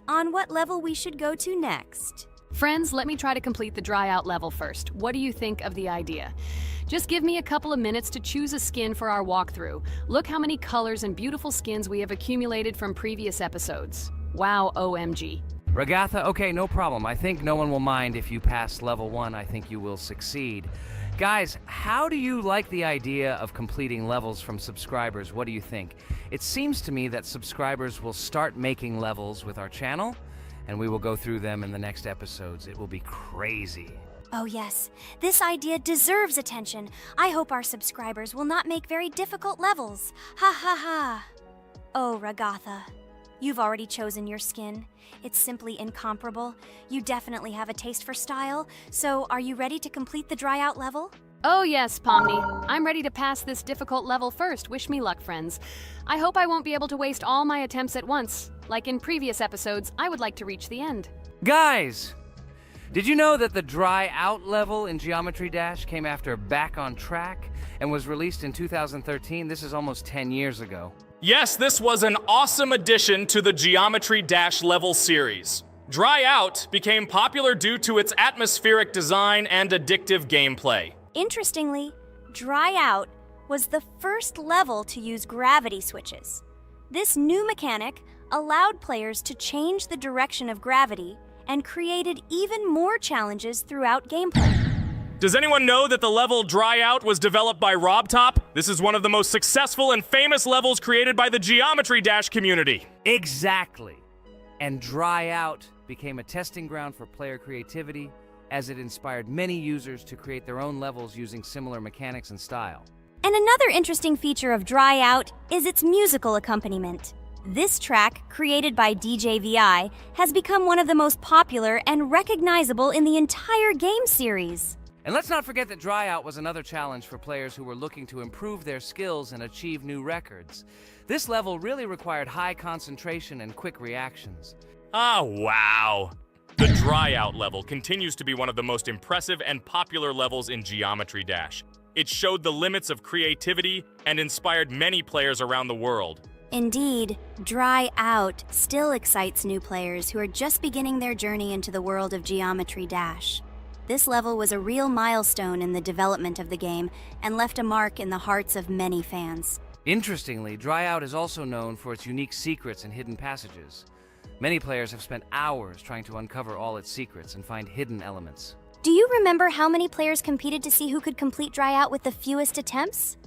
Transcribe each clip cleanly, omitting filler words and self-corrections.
on what level we should go to next. Friends, let me try to complete the dry out level first. What do you think of the idea? Just give me a couple of minutes to choose a skin for our walkthrough. Look how many colors and beautiful skins we have accumulated from previous episodes. Wow, OMG. Ragatha, okay, no problem. I think no one will mind if you pass level 1. I think you will succeed. Guys, how do you like the idea of completing levels from subscribers? What do you think? It seems to me that subscribers will start making levels with our channel, and we will go through them in the next episodes. It will be crazy. Oh yes, this idea deserves attention. I hope our subscribers will not make very difficult levels. Ha ha ha. Oh, Ragatha, you've already chosen your skin. It's simply incomparable. You definitely have a taste for style. So, are you ready to complete the dry out level? Oh yes, Pomni. I'm ready to pass this difficult level first. Wish me luck, friends. I hope I won't be able to waste all my attempts at once. Like in previous episodes, I would like to reach the end. Guys, did you know that the dry out level in Geometry Dash came after Back on Track and was released in 2013? This is almost 10 years ago. Yes, this was an awesome addition to the Geometry Dash level series. Dry Out became popular due to its atmospheric design and addictive gameplay. Interestingly, Dry Out was the first level to use gravity switches. This new mechanic allowed players to change the direction of gravity and created even more challenges throughout gameplay. Does anyone know that the level Dry Out was developed by RobTop? This is one of the most successful and famous levels created by the Geometry Dash community. Exactly. And Dry Out became a testing ground for player creativity, as it inspired many users to create their own levels using similar mechanics and style. And another interesting feature of Dry Out is its musical accompaniment. This track, created by DJVI, has become one of the most popular and recognizable in the entire game series. And let's not forget that Dry Out was another challenge for players who were looking to improve their skills and achieve new records. This level really required high concentration and quick reactions. Ah, wow. The Dry Out level continues to be one of the most impressive and popular levels in Geometry Dash. It showed the limits of creativity and inspired many players around the world. Indeed, Dry Out still excites new players who are just beginning their journey into the world of Geometry Dash. This level was a real milestone in the development of the game and left a mark in the hearts of many fans. Interestingly, Dry Out is also known for its unique secrets and hidden passages. Many players have spent hours trying to uncover all its secrets and find hidden elements. Do you remember how many players competed to see who could complete Dry Out with the fewest attempts?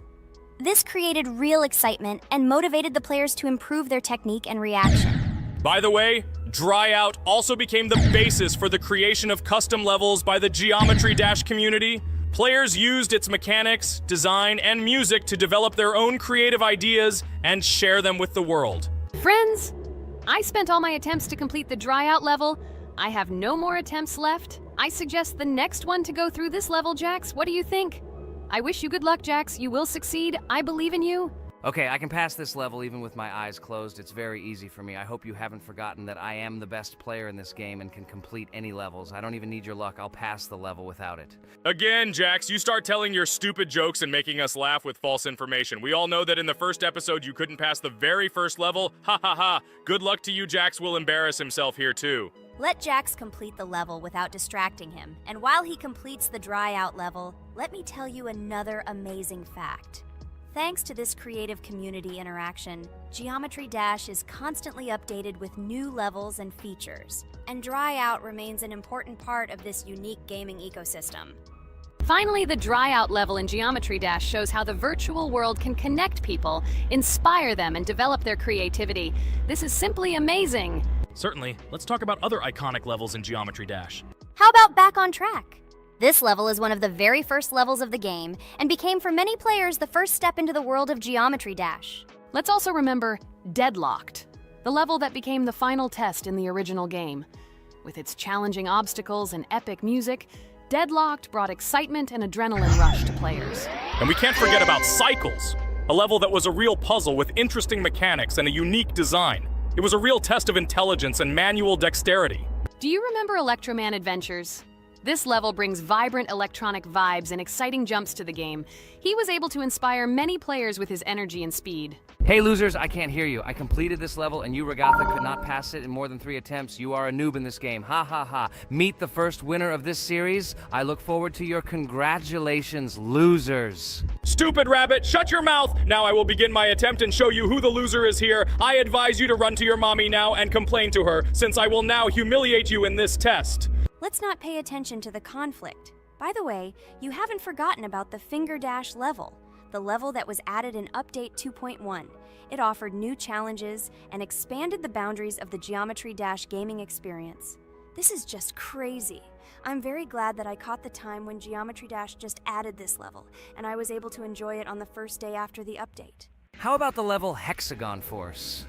This created real excitement and motivated the players to improve their technique and reaction. By the way, Dry Out also became the basis for the creation of custom levels by the Geometry Dash community. Players used its mechanics, design, and music to develop their own creative ideas and share them with the world. Friends, I spent all my attempts to complete the Dry Out level. I have no more attempts left. I suggest the next one to go through this level, Jax. What do you think? I wish you good luck, Jax. You will succeed. I believe in you. Okay, I can pass this level even with my eyes closed. It's very easy for me. I hope you haven't forgotten that I am the best player in this game and can complete any levels. I don't even need your luck. I'll pass the level without it. Again, Jax, you start telling your stupid jokes and making us laugh with false information. We all know that in the first episode you couldn't pass the very first level. Ha ha ha. Good luck to you. Jax will embarrass himself here too. Let Jax complete the level without distracting him. And while he completes the Dry Out level, let me tell you another amazing fact. Thanks to this creative community interaction, Geometry Dash is constantly updated with new levels and features, and Dry Out remains an important part of this unique gaming ecosystem. Finally, the Dry Out level in Geometry Dash shows how the virtual world can connect people, inspire them, and develop their creativity. This is simply amazing. Certainly. Let's talk about other iconic levels in Geometry Dash. How about Back on Track? This level is one of the very first levels of the game and became for many players the first step into the world of Geometry Dash. Let's also remember Deadlocked, the level that became the final test in the original game. With its challenging obstacles and epic music, Deadlocked brought excitement and adrenaline rush to players. And we can't forget about Cycles, a level that was a real puzzle with interesting mechanics and a unique design. It was a real test of intelligence and manual dexterity. Do you remember Electroman Adventures? This level brings vibrant electronic vibes and exciting jumps to the game. He was able to inspire many players with his energy and speed. Hey losers, I can't hear you. I completed this level and you, Regatha, could not pass it in more than 3 attempts. You are a noob in this game. Ha ha ha. Meet the first winner of this series. I look forward to your congratulations, losers. Stupid rabbit, shut your mouth! Now I will begin my attempt and show you who the loser is here. I advise you to run to your mommy now and complain to her, since I will now humiliate you in this test. Let's not pay attention to the conflict. By the way, you haven't forgotten about the Finger Dash level, the level that was added in Update 2.1. It offered new challenges and expanded the boundaries of the Geometry Dash gaming experience. This is just crazy. I'm very glad that I caught the time when Geometry Dash just added this level, and I was able to enjoy it on the first day after the update. How about the level Hexagon Force?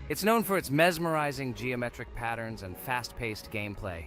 It's known for its mesmerizing geometric patterns and fast-paced gameplay.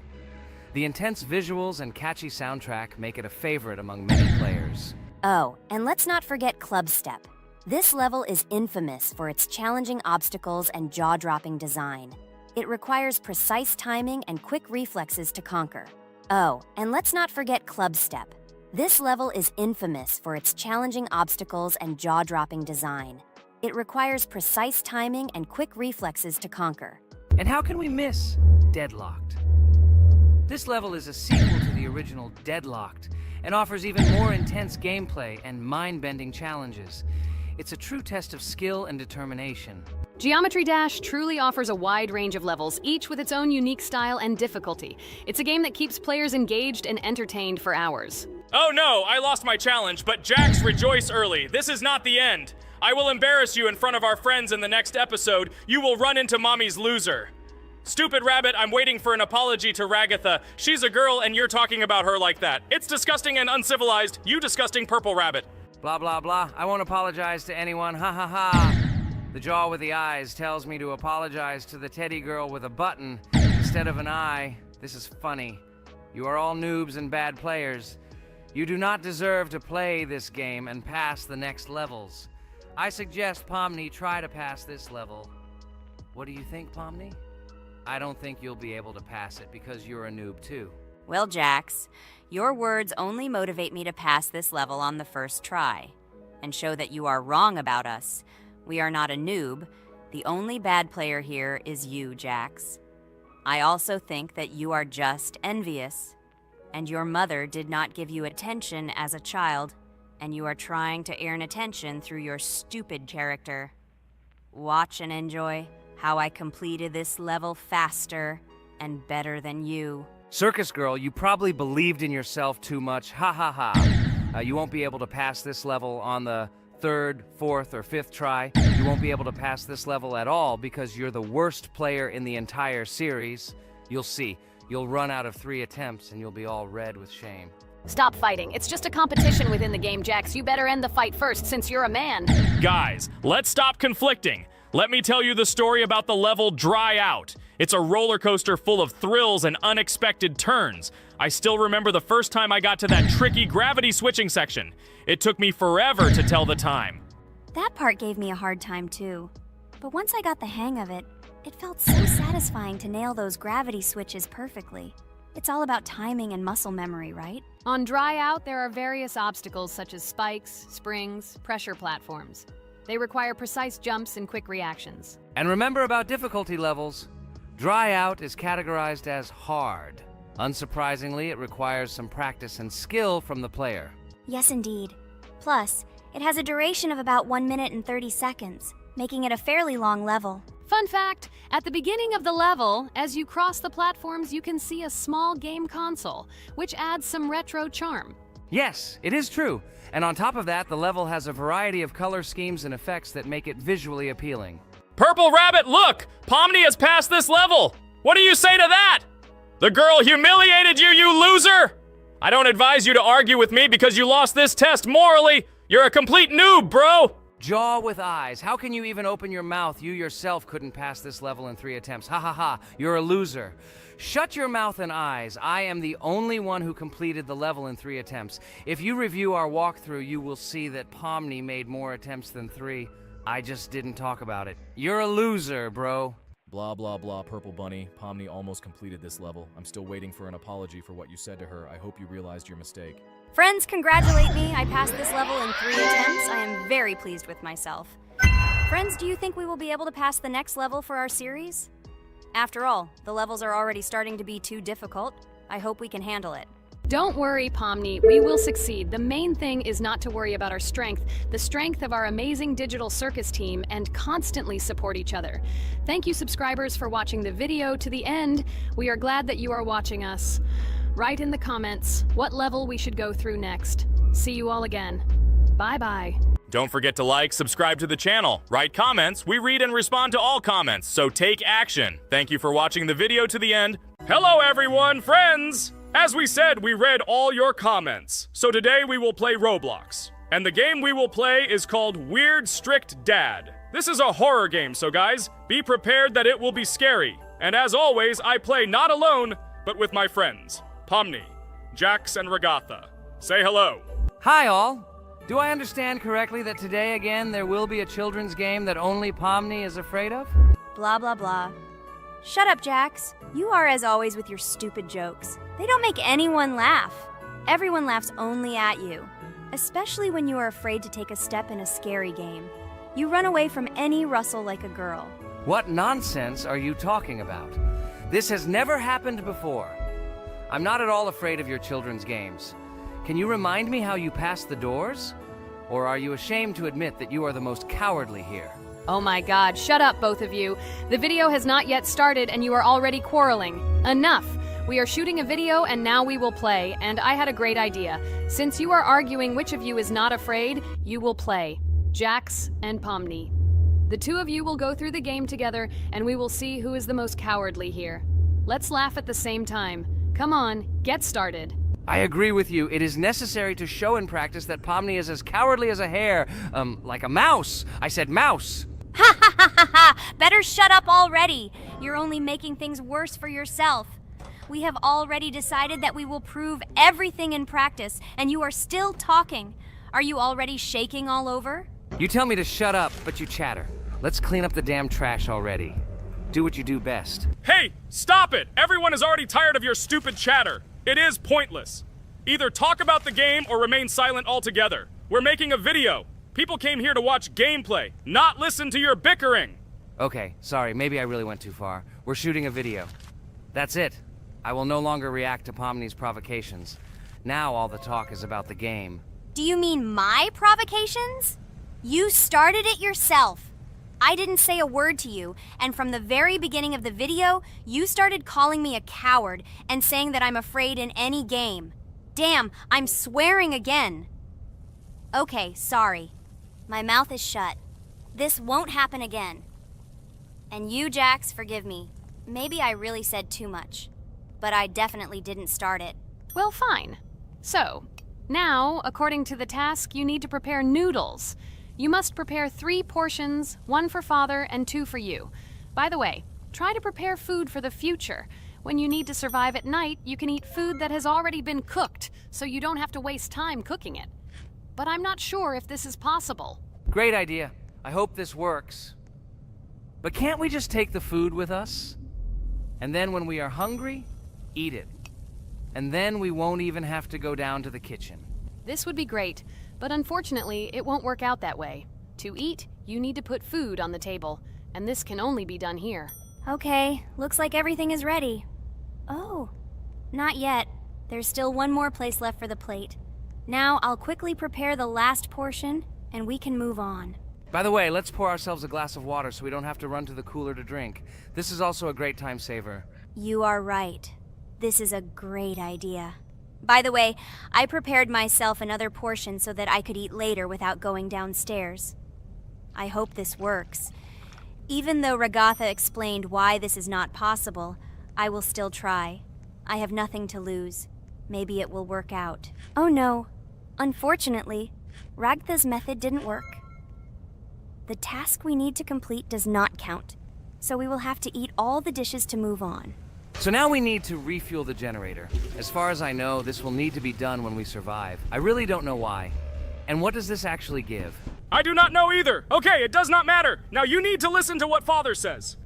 The intense visuals and catchy soundtrack make it a favorite among many players. Oh, and let's not forget Club Step. This level is infamous for its challenging obstacles and jaw-dropping design. It requires precise timing and quick reflexes to conquer. Oh, and let's not forget Club Step. This level is infamous for its challenging obstacles and jaw-dropping design. It requires precise timing and quick reflexes to conquer. And how can we miss Deadlocked? This level is a sequel to the original Deadlocked and offers even more intense gameplay and mind-bending challenges. It's a true test of skill and determination. Geometry Dash truly offers a wide range of levels, each with its own unique style and difficulty. It's a game that keeps players engaged and entertained for hours. Oh no, I lost my challenge, but Jax, rejoice early. This is not the end. I will embarrass you in front of our friends in the next episode. You will run into Mommy's loser. Stupid rabbit, I'm waiting for an apology to Ragatha. She's a girl and you're talking about her like that. It's disgusting and uncivilized, you disgusting purple rabbit. Blah, blah, blah. I won't apologize to anyone. Ha ha ha. The jaw with the eyes tells me to apologize to the teddy girl with a button instead of an eye. This is funny. You are all noobs and bad players. You do not deserve to play this game and pass the next levels. I suggest Pomni try to pass this level. What do you think, Pomni? I don't think you'll be able to pass it because you're a noob too. Well, Jax, your words only motivate me to pass this level on the first try, and show that you are wrong about us. We are not a noob. The only bad player here is you, Jax. I also think that you are just envious, and your mother did not give you attention as a child, and you are trying to earn attention through your stupid character. Watch and enjoy how I completed this level faster and better than you. Circus girl, you probably believed in yourself too much. Ha ha ha. You won't be able to pass this level on the 3rd, 4th, or 5th try. You won't be able to pass this level at all because you're the worst player in the entire series. You'll see. You'll run out of 3 attempts and you'll be all red with shame. Stop fighting. It's just a competition within the game, Jax. You better end the fight first since you're a man. Guys, let's stop conflicting. Let me tell you the story about the level Dry Out. It's a roller coaster full of thrills and unexpected turns. I still remember the first time I got to that tricky gravity switching section. It took me forever to tell the time. That part gave me a hard time too. But once I got the hang of it, it felt so satisfying to nail those gravity switches perfectly. It's all about timing and muscle memory, right? On Dry Out, there are various obstacles such as spikes, springs, pressure platforms. They require precise jumps and quick reactions. And remember about difficulty levels. Dry Out is categorized as hard. Unsurprisingly, it requires some practice and skill from the player. Yes, indeed. Plus, it has a duration of about 1 minute and 30 seconds, making it a fairly long level. Fun fact, at the beginning of the level, as you cross the platforms, you can see a small game console, which adds some retro charm. Yes, it is true. And on top of that, the level has a variety of color schemes and effects that make it visually appealing. Purple Rabbit, look! Pomni has passed this level! What do you say to that? The girl humiliated you, you loser! I don't advise you to argue with me because you lost this test morally. You're a complete noob, bro! Jaw with eyes. How can you even open your mouth? You yourself couldn't pass this level in 3 attempts. Ha ha ha. You're a loser. Shut your mouth and eyes. I am the only one who completed the level in 3 attempts. If you review our walkthrough, you will see that Pomni made more attempts than 3. I just didn't talk about it. You're a loser, bro. Blah blah blah, Purple Bunny. Pomni almost completed this level. I'm still waiting for an apology for what you said to her. I hope you realized your mistake. Friends, congratulate me. I passed this level in 3 attempts. I am very pleased with myself. Friends, do you think we will be able to pass the next level for our series? After all, the levels are already starting to be too difficult. I hope we can handle it. Don't worry, Pomni. We will succeed. The main thing is not to worry about our strength, the strength of our amazing digital circus team, and constantly support each other. Thank you, subscribers, for watching the video to the end. We are glad that you are watching us. Write in the comments what level we should go through next. See you all again. Bye-bye. Don't forget to like, subscribe to the channel, write comments. We read and respond to all comments, so take action. Thank you for watching the video to the end. Hello everyone, friends! As we said, we read all your comments. So today we will play Roblox. And the game we will play is called Weird Strict Dad. This is a horror game, so guys, be prepared that it will be scary. And as always, I play not alone, but with my friends, Pomni, Jax, and Regatha. Say hello. Hi, all. Do I understand correctly that today again there will be a children's game that only Pomni is afraid of? Blah, blah, blah. Shut up, Jax. You are as always with your stupid jokes. They don't make anyone laugh. Everyone laughs only at you, especially when you are afraid to take a step in a scary game. You run away from any rustle like a girl. What nonsense are you talking about? This has never happened before. I'm not at all afraid of your children's games. Can you remind me how you passed the doors? Or are you ashamed to admit that you are the most cowardly here? Oh my god, shut up, both of you. The video has not yet started and you are already quarreling. Enough! We are shooting a video and now we will play, and I had a great idea. Since you are arguing which of you is not afraid, you will play. Jax and Pomni. The two of you will go through the game together and we will see who is the most cowardly here. Let's laugh at the same time. Come on, get started. I agree with you. It is necessary to show in practice that Pomni is as cowardly as a hare. Like a mouse. I said mouse. Ha ha ha ha ha! Better shut up already. You're only making things worse for yourself. We have already decided that we will prove everything in practice, and you are still talking. Are you already shaking all over? You tell me to shut up, but you chatter. Let's clean up the damn trash already. Do what you do best. Hey, stop it! Everyone is already tired of your stupid chatter. It is pointless. Either talk about the game or remain silent altogether. We're making a video. People came here to watch gameplay, not listen to your bickering. Okay, sorry, maybe I really went too far. We're shooting a video. That's it. I will no longer react to Pomni's provocations. Now all the talk is about the game. Do you mean my provocations? You started it yourself. I didn't say a word to you, and from the very beginning of the video, you started calling me a coward and saying that I'm afraid in any game. Damn, I'm swearing again. Okay, sorry. My mouth is shut. This won't happen again. And you, Jax, forgive me. Maybe I really said too much. But I definitely didn't start it. Well, fine. So, now, according to the task, you need to prepare noodles. You must prepare 3 portions, 1 for Father and 2 for you. By the way, try to prepare food for the future. When you need to survive at night, you can eat food that has already been cooked, so you don't have to waste time cooking it. But I'm not sure if this is possible. Great idea. I hope this works. But can't we just take the food with us? And then when we are hungry, eat it. And then we won't even have to go down to the kitchen. This would be great, but unfortunately, it won't work out that way. To eat, you need to put food on the table, and this can only be done here. Okay, looks like everything is ready. Oh, not yet. There's still one more place left for the plate. Now I'll quickly prepare the last portion, and we can move on. By the way, let's pour ourselves a glass of water so we don't have to run to the cooler to drink. This is also a great time saver. You are right. This is a great idea. By the way, I prepared myself another portion so that I could eat later without going downstairs. I hope this works. Even though Regatha explained why this is not possible, I will still try. I have nothing to lose. Maybe it will work out. Oh no. Unfortunately, Ragatha's method didn't work. The task we need to complete does not count, so we will have to eat all the dishes to move on. So now we need to refuel the generator. As far as I know, this will need to be done when we survive. I really don't know why. And what does this actually give? I do not know either. Okay, it does not matter. Now you need to listen to what Father says.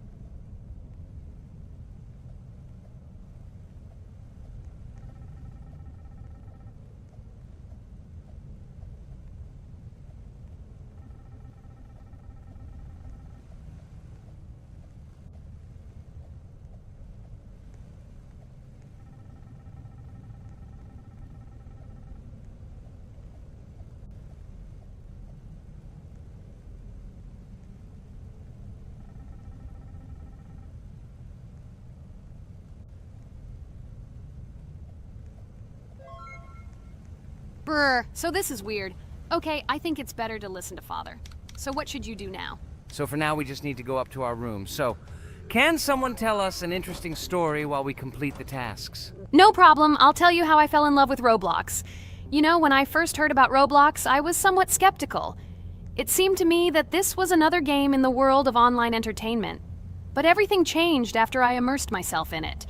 Brr, so this is weird. Okay, I think it's better to listen to Father. So what should you do now? So for now, we just need to go up to our room. So, can someone tell us an interesting story while we complete the tasks? No problem, I'll tell you how I fell in love with Roblox. You know, when I first heard about Roblox, I was somewhat skeptical. It seemed to me that this was another game in the world of online entertainment. But everything changed after I immersed myself in it.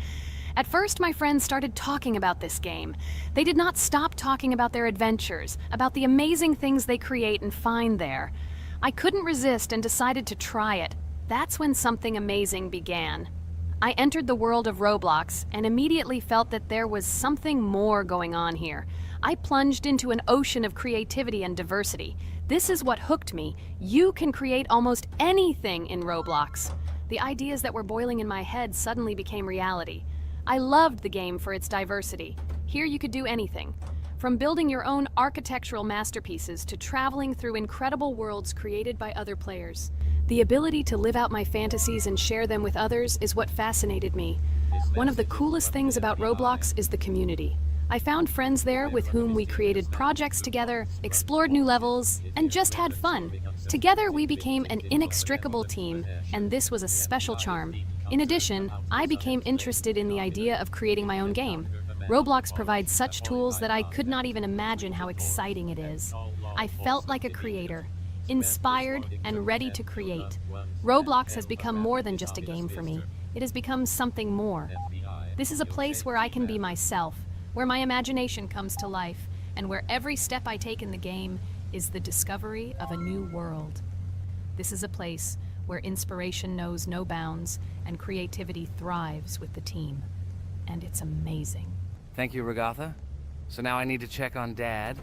At first, my friends started talking about this game. They did not stop talking about their adventures, about the amazing things they create and find there. I couldn't resist and decided to try it. That's when something amazing began. I entered the world of Roblox and immediately felt that there was something more going on here. I plunged into an ocean of creativity and diversity. This is what hooked me. You can create almost anything in Roblox. The ideas that were boiling in my head suddenly became reality. I loved the game for its diversity. Here you could do anything. From building your own architectural masterpieces to traveling through incredible worlds created by other players. The ability to live out my fantasies and share them with others is what fascinated me. One of the coolest things about Roblox is the community. I found friends there with whom we created projects together, explored new levels, and just had fun. Together we became an inextricable team, and this was a special charm. In addition, I became interested in the idea of creating my own game. Roblox provides such tools that I could not even imagine how exciting it is. I felt like a creator, inspired and ready to create. Roblox has become more than just a game for me. It has become something more. This is a place where I can be myself, where my imagination comes to life, and where every step I take in the game is the discovery of a new world. This is a place where inspiration knows no bounds and creativity thrives with the team. And it's amazing. Thank you, Regatha. So now I need to check on Dad.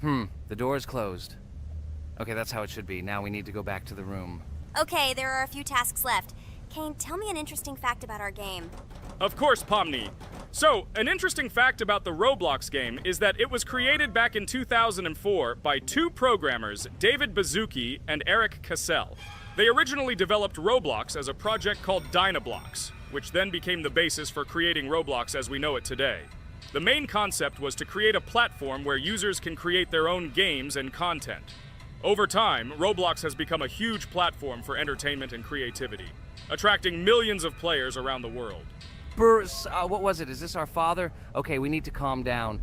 The door is closed. Okay, that's how it should be. Now we need to go back to the room. Okay, there are a few tasks left. Kane, tell me an interesting fact about our game. Of course, Pomni. So, an interesting fact about the Roblox game is that it was created back in 2004 by two programmers, David Bazuki and Eric Cassell. They originally developed Roblox as a project called Dynablox, which then became the basis for creating Roblox as we know it today. The main concept was to create a platform where users can create their own games and content. Over time, Roblox has become a huge platform for entertainment and creativity, attracting millions of players around the world. What was it? Is this our father? Okay, we need to calm down.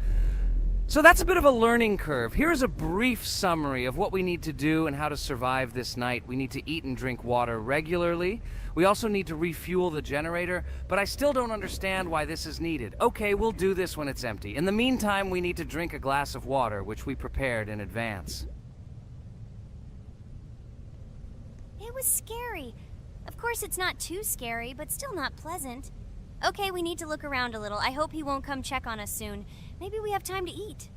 So that's a bit of a learning curve. Here's a brief summary of what we need to do and how to survive this night. We need to eat and drink water regularly. We also need to refuel the generator, but I still don't understand why this is needed. Okay, we'll do this when it's empty. In the meantime, we need to drink a glass of water, which we prepared in advance. It was scary. Of course, it's not too scary, but still not pleasant. Okay, we need to look around a little. I hope he won't come check on us soon. Maybe we have time to eat.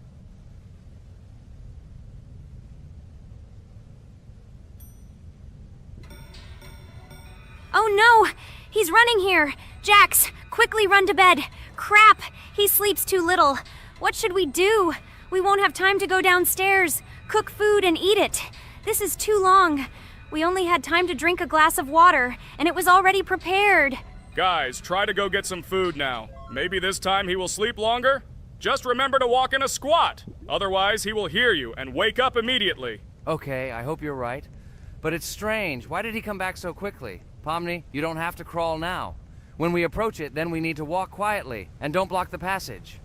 Oh no! He's running here! Jax, quickly run to bed! Crap! He sleeps too little. What should we do? We won't have time to go downstairs, cook food, and eat it. This is too long. We only had time to drink a glass of water, and it was already prepared. Guys, try to go get some food now. Maybe this time he will sleep longer? Just remember to walk in a squat. Otherwise, he will hear you and wake up immediately. Okay, I hope you're right. But it's strange. Why did he come back so quickly? Pomni, you don't have to crawl now. When we approach it, then we need to walk quietly. And don't block the passage.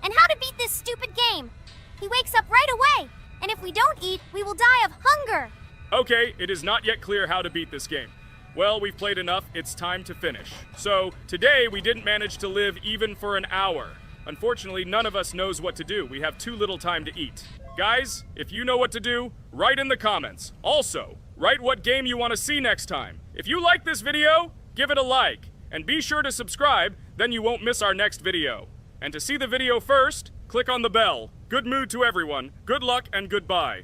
And how to beat this stupid game. He wakes up right away, and if we don't eat, we will die of hunger. Okay, it is not yet clear how to beat this game. Well, we've played enough, it's time to finish. So, today we didn't manage to live even for an hour. Unfortunately, none of us knows what to do. We have too little time to eat. Guys, if you know what to do, write in the comments. Also, write what game you want to see next time. If you like this video, give it a like. And be sure to subscribe, then you won't miss our next video. And to see the video first, click on the bell. Good mood to everyone. Good luck and goodbye.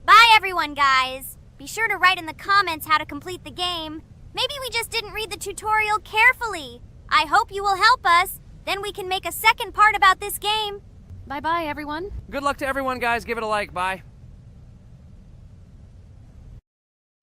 Bye everyone, guys. Be sure to write in the comments how to complete the game. Maybe we just didn't read the tutorial carefully. I hope you will help us. Then we can make a second part about this game. Bye-bye, everyone. Good luck to everyone, guys. Give it a like. Bye.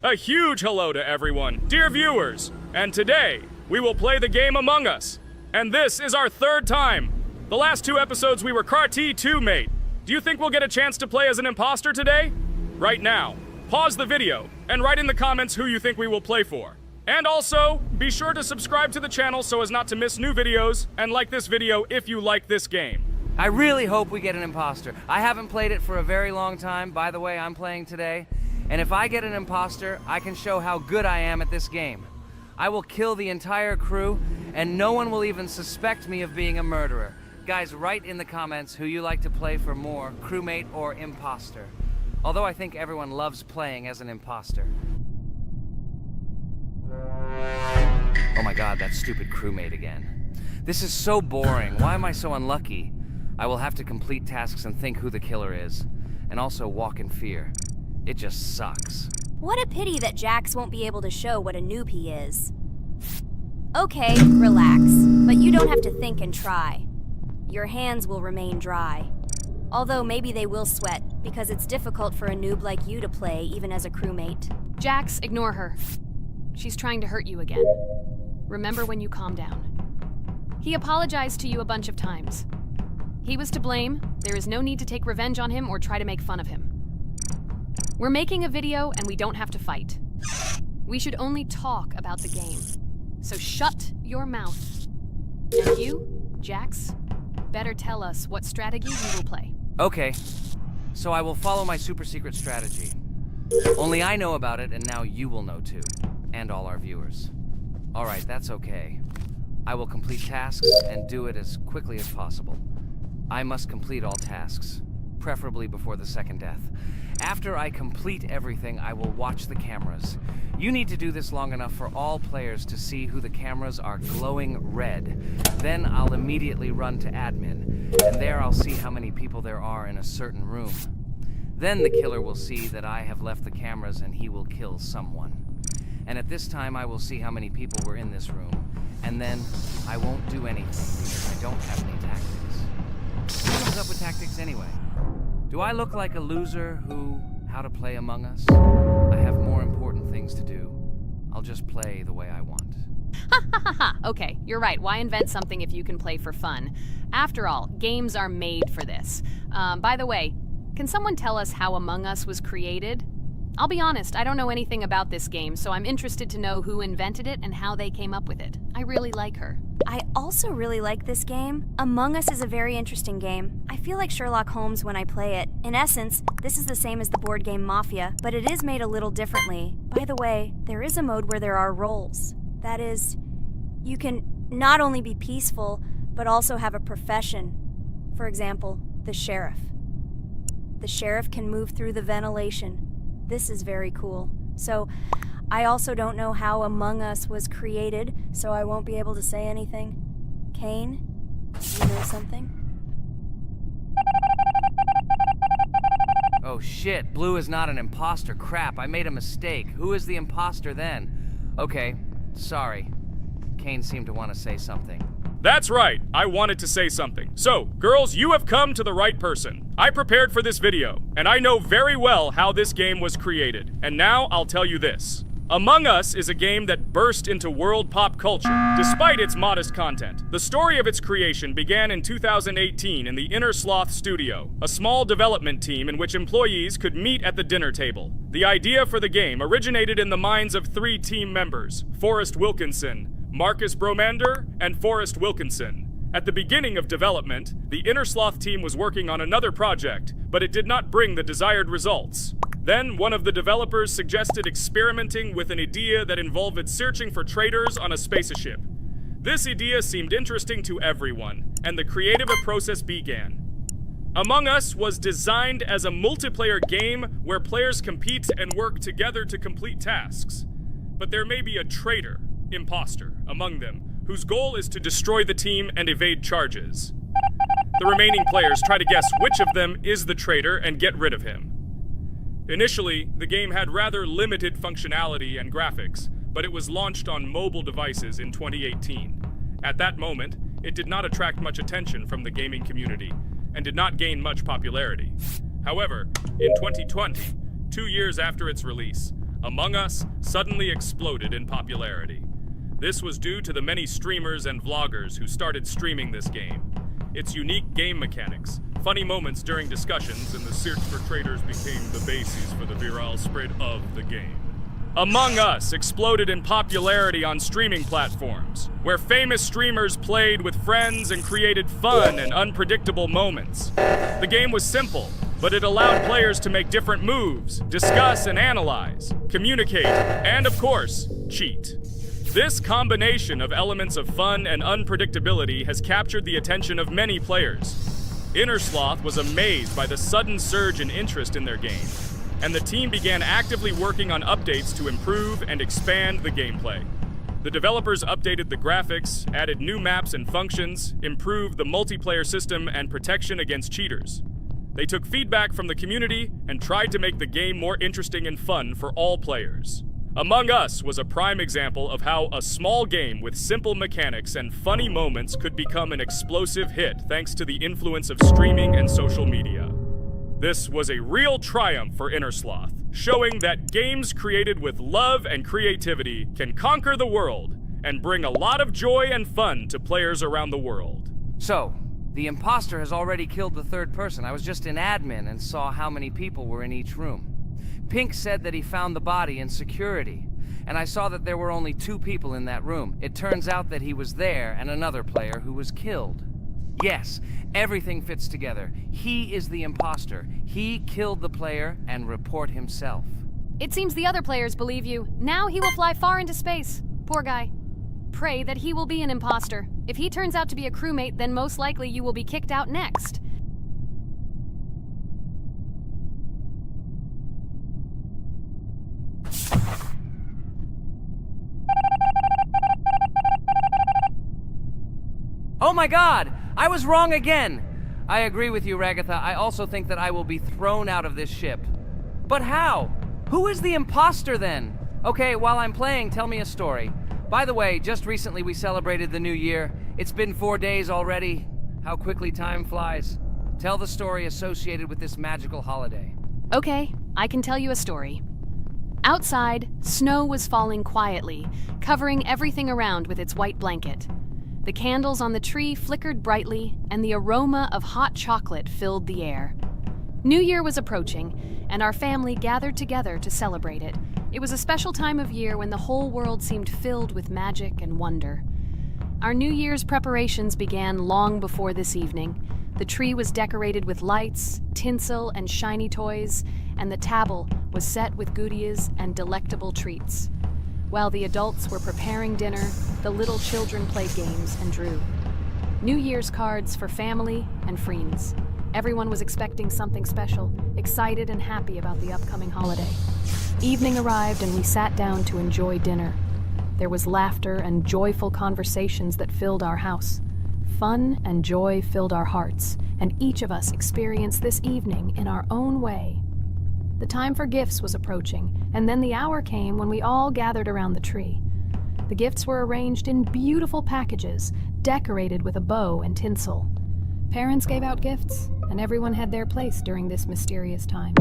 A huge hello to everyone, dear viewers. And today, we will play the game Among Us. And this is our third time. The last 2 episodes we were Carti 2 mate. Do you think we'll get a chance to play as an imposter today? Right now, pause the video and write in the comments who you think we will play for. And also, be sure to subscribe to the channel so as not to miss new videos, and like this video if you like this game. I really hope we get an imposter. I haven't played it for a very long time. By the way, I'm playing today. And if I get an imposter, I can show how good I am at this game. I will kill the entire crew, and no one will even suspect me of being a murderer. Guys, write in the comments who you like to play for more, crewmate or imposter. Although I think everyone loves playing as an imposter. Oh my god, that stupid crewmate again. This is so boring. Why am I so unlucky? I will have to complete tasks and think who the killer is. And also walk in fear. It just sucks. What a pity that Jax won't be able to show what a noob he is. Okay, relax. But you don't have to think and try. Your hands will remain dry. Although maybe they will sweat, because it's difficult for a noob like you to play, even as a crewmate. Jax, ignore her. She's trying to hurt you again. Remember when you calm down. He apologized to you a bunch of times. He was to blame. There is no need to take revenge on him or try to make fun of him. We're making a video and we don't have to fight. We should only talk about the game. So shut your mouth. And you, Jax, better tell us what strategy you will play. Okay, so I will follow my super secret strategy. Only I know about it, and now you will know too. And all our viewers. Alright, that's okay. I will complete tasks and do it as quickly as possible. I must complete all tasks, preferably before the second death. After I complete everything, I will watch the cameras. You need to do this long enough for all players to see who the cameras are glowing red. Then I'll immediately run to admin, and there I'll see how many people there are in a certain room. Then the killer will see that I have left the cameras and he will kill someone. And at this time I will see how many people were in this room. And then I won't do anything because I don't have any tactics. What comes up with tactics anyway? Do I look like a loser who, how to play Among Us? I have more important things to do. I'll just play the way I want. Ha ha ha ha! Okay, you're right. Why invent something if you can play for fun? After all, games are made for this. By the way, can someone tell us how Among Us was created? I'll be honest, I don't know anything about this game, so I'm interested to know who invented it and how they came up with it. I really like her. I also really like this game. Among Us is a very interesting game. I feel like Sherlock Holmes when I play it. In essence, this is the same as the board game Mafia, but it is made a little differently. By the way, there is a mode where there are roles. That is, you can not only be peaceful, but also have a profession. For example, the sheriff. The sheriff can move through the ventilation. This is very cool. So, I also don't know how Among Us was created, so I won't be able to say anything. Kane, you know something? Oh shit, Blue is not an imposter. Crap, I made a mistake. Who is the imposter then? Okay, sorry. Kane seemed to want to say something. That's right, I wanted to say something. So, girls, you have come to the right person. I prepared for this video, and I know very well how this game was created. And now I'll tell you this. Among Us is a game that burst into world pop culture, despite its modest content. The story of its creation began in 2018 in the Inner Sloth Studio, a small development team in which employees could meet at the dinner table. The idea for the game originated in the minds of 3 team members, Forrest Wilkinson, Marcus Bromander, and Forrest Wilkinson. At the beginning of development, the Inner Sloth team was working on another project, but it did not bring the desired results. Then, one of the developers suggested experimenting with an idea that involved searching for traitors on a spaceship. This idea seemed interesting to everyone, and the creative process began. Among Us was designed as a multiplayer game where players compete and work together to complete tasks. But there may be a traitor, imposter, among them, whose goal is to destroy the team and evade charges. The remaining players try to guess which of them is the traitor and get rid of him. Initially, the game had rather limited functionality and graphics, but it was launched on mobile devices in 2018. At that moment, it did not attract much attention from the gaming community and did not gain much popularity. However, in 2020, 2 years after its release, Among Us suddenly exploded in popularity. This was due to the many streamers and vloggers who started streaming this game. Its unique game mechanics, funny moments during discussions, and the search for traders became the basis for the viral spread of the game. Among Us exploded in popularity on streaming platforms, where famous streamers played with friends and created fun and unpredictable moments. The game was simple, but it allowed players to make different moves, discuss and analyze, communicate, and of course, cheat. This combination of elements of fun and unpredictability has captured the attention of many players. Innersloth was amazed by the sudden surge in interest in their game, and the team began actively working on updates to improve and expand the gameplay. The developers updated the graphics, added new maps and functions, improved the multiplayer system and protection against cheaters. They took feedback from the community and tried to make the game more interesting and fun for all players. Among Us was a prime example of how a small game with simple mechanics and funny moments could become an explosive hit thanks to the influence of streaming and social media. This was a real triumph for Innersloth, showing that games created with love and creativity can conquer the world and bring a lot of joy and fun to players around the world. So, the imposter has already killed the third person. I was just in admin and saw how many people were in each room. Pink said that he found the body in security, and I saw that there were only 2 people in that room. It turns out that he was there and another player who was killed. Yes, everything fits together. He is the imposter. He killed the player and report himself. It seems the other players believe you. Now he will fly far into space. Poor guy. Pray that he will be an imposter. If he turns out to be a crewmate, then most likely you will be kicked out next. Oh my god! I was wrong again! I agree with you, Ragatha. I also think that I will be thrown out of this ship. But how? Who is the imposter then? Okay, while I'm playing, tell me a story. By the way, just recently we celebrated the new year. It's been 4 days already. How quickly time flies. Tell the story associated with this magical holiday. Okay, I can tell you a story. Outside, snow was falling quietly, covering everything around with its white blanket. The candles on the tree flickered brightly, and the aroma of hot chocolate filled the air. New Year was approaching, and our family gathered together to celebrate it. It was a special time of year when the whole world seemed filled with magic and wonder. Our New Year's preparations began long before this evening. The tree was decorated with lights, tinsel, and shiny toys, and the table was set with goodies and delectable treats. While the adults were preparing dinner, the little children played games and drew. New Year's cards for family and friends. Everyone was expecting something special, excited and happy about the upcoming holiday. Evening arrived and we sat down to enjoy dinner. There was laughter and joyful conversations that filled our house. Fun and joy filled our hearts, and each of us experienced this evening in our own way. The time for gifts was approaching, and then the hour came when we all gathered around the tree. The gifts were arranged in beautiful packages, decorated with a bow and tinsel. Parents gave out gifts, and everyone had their place during this mysterious time.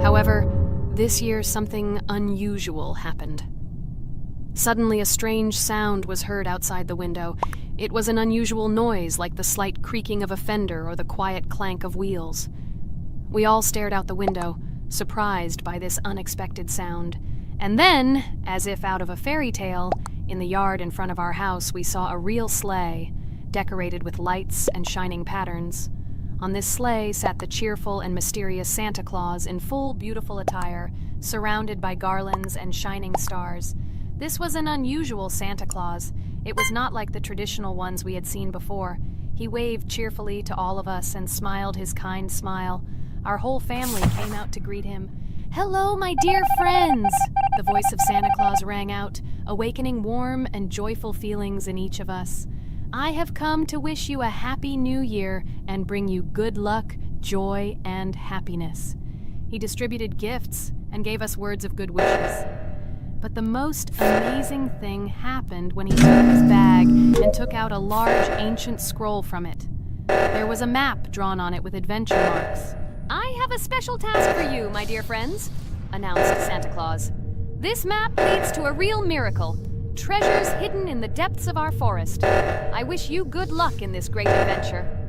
However, this year something unusual happened. Suddenly a strange sound was heard outside the window. It was an unusual noise, like the slight creaking of a fender or the quiet clank of wheels. We all stared out the window, surprised by this unexpected sound. And then, as if out of a fairy tale, in the yard in front of our house we saw a real sleigh, decorated with lights and shining patterns. On this sleigh sat the cheerful and mysterious Santa Claus in full beautiful attire, surrounded by garlands and shining stars. This was an unusual Santa Claus. It was not like the traditional ones we had seen before. He waved cheerfully to all of us and smiled his kind smile. Our whole family came out to greet him. "Hello, my dear friends!" The voice of Santa Claus rang out, awakening warm and joyful feelings in each of us. "I have come to wish you a happy new year and bring you good luck, joy, and happiness. He distributed gifts and gave us words of good wishes. But the most amazing thing happened when he took his bag and took out a large ancient scroll from it. There was a map drawn on it with adventure marks. "I have a special task for you, my dear friends," announced Santa Claus. "This map leads to a real miracle. Treasures hidden in the depths of our forest. I wish you good luck in this great adventure."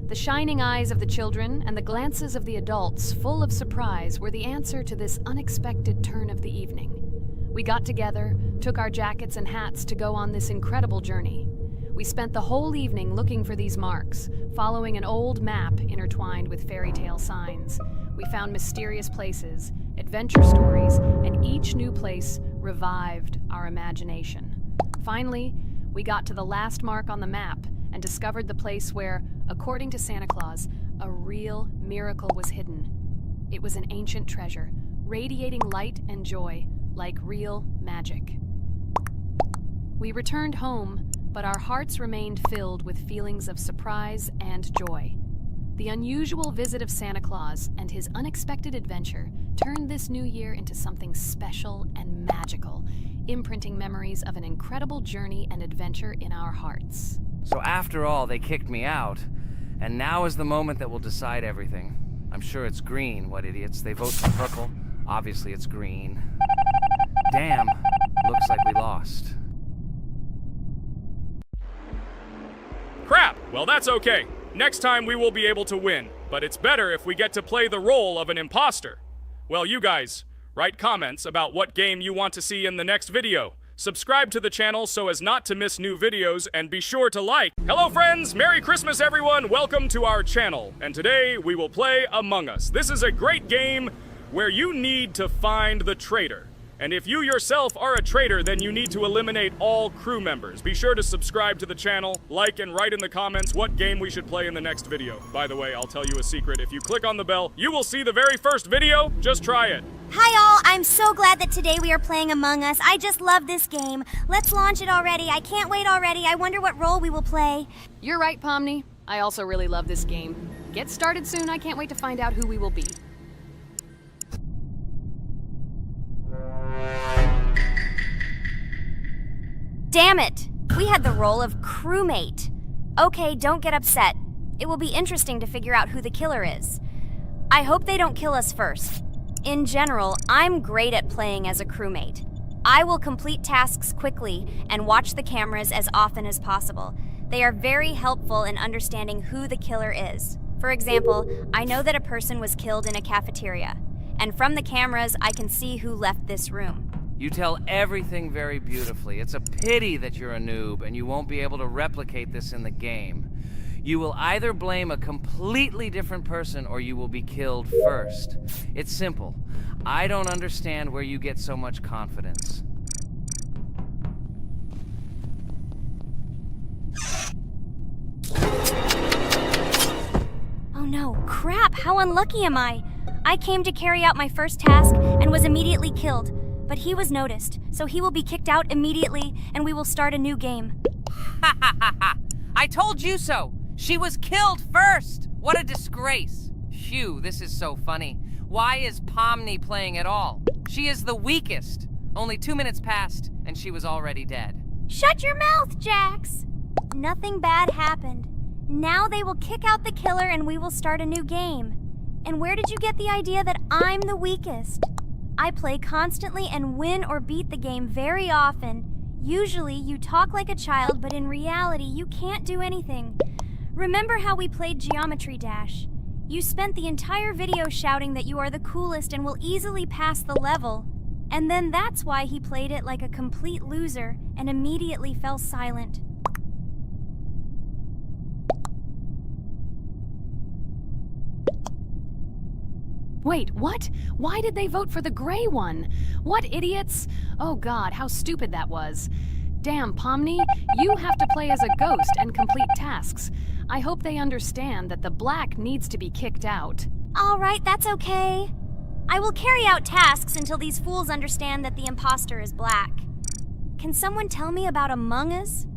The shining eyes of the children and the glances of the adults, full of surprise, were the answer to this unexpected turn of the evening. We got together, took our jackets and hats to go on this incredible journey. We spent the whole evening looking for these marks, following an old map intertwined with fairy tale signs. We found mysterious places, adventure stories, and each new place revived our imagination. Finally, we got to the last mark on the map and discovered the place where, according to Santa Claus, a real miracle was hidden. It was an ancient treasure, radiating light and joy like real magic. We returned home, but our hearts remained filled with feelings of surprise and joy. The unusual visit of Santa Claus and his unexpected adventure turned this new year into something special and magical, imprinting memories of an incredible journey and adventure in our hearts. So after all, they kicked me out, and now is the moment that will decide everything. I'm sure it's green, what idiots. They vote for purple. Obviously it's green. Damn, looks like we lost. Crap! Well, that's okay. Next time we will be able to win, but it's better if we get to play the role of an imposter. Well, you guys, write comments about what game you want to see in the next video. Subscribe to the channel so as not to miss new videos, and be sure to like. Hello friends, Merry Christmas everyone, welcome to our channel. And today we will play Among Us. This is a great game where you need to find the traitor. And if you yourself are a traitor, then you need to eliminate all crew members. Be sure to subscribe to the channel, like, and write in the comments what game we should play in the next video. By the way, I'll tell you a secret. If you click on the bell, you will see the very first video. Just try it. Hi all, I'm so glad that today we are playing Among Us. I just love this game. Let's launch it already. I can't wait already. I wonder what role we will play. You're right, Pomni. I also really love this game. Get started soon. I can't wait to find out who we will be. Damn it! We had the role of crewmate. Okay, don't get upset. It will be interesting to figure out who the killer is. I hope they don't kill us first. In general, I'm great at playing as a crewmate. I will complete tasks quickly and watch the cameras as often as possible. They are very helpful in understanding who the killer is. For example, I know that a person was killed in a cafeteria, and from the cameras I can see who left this room. You tell everything very beautifully. It's a pity that you're a noob and you won't be able to replicate this in the game. You will either blame a completely different person or you will be killed first. It's simple. I don't understand where you get so much confidence. Oh no, crap, how unlucky am I? I came to carry out my first task and was immediately killed. But he was noticed, so he will be kicked out immediately, and we will start a new game. Ha ha ha ha! I told you so! She was killed first! What a disgrace! Phew, this is so funny. Why is Pomni playing at all? She is the weakest. Only 2 minutes passed, and she was already dead. Shut your mouth, Jax! Nothing bad happened. Now they will kick out the killer and we will start a new game. And where did you get the idea that I'm the weakest? I play constantly and win or beat the game very often. Usually you talk like a child, but in reality you can't do anything. Remember how we played Geometry Dash? You spent the entire video shouting that you are the coolest and will easily pass the level. And then that's why he played it like a complete loser and immediately fell silent. Wait, what? Why did they vote for the gray one? What idiots? Oh god, how stupid that was. Damn, Pomni, you have to play as a ghost and complete tasks. I hope they understand that the black needs to be kicked out. All right, that's okay. I will carry out tasks until these fools understand that the imposter is black. Can someone tell me about Among Us?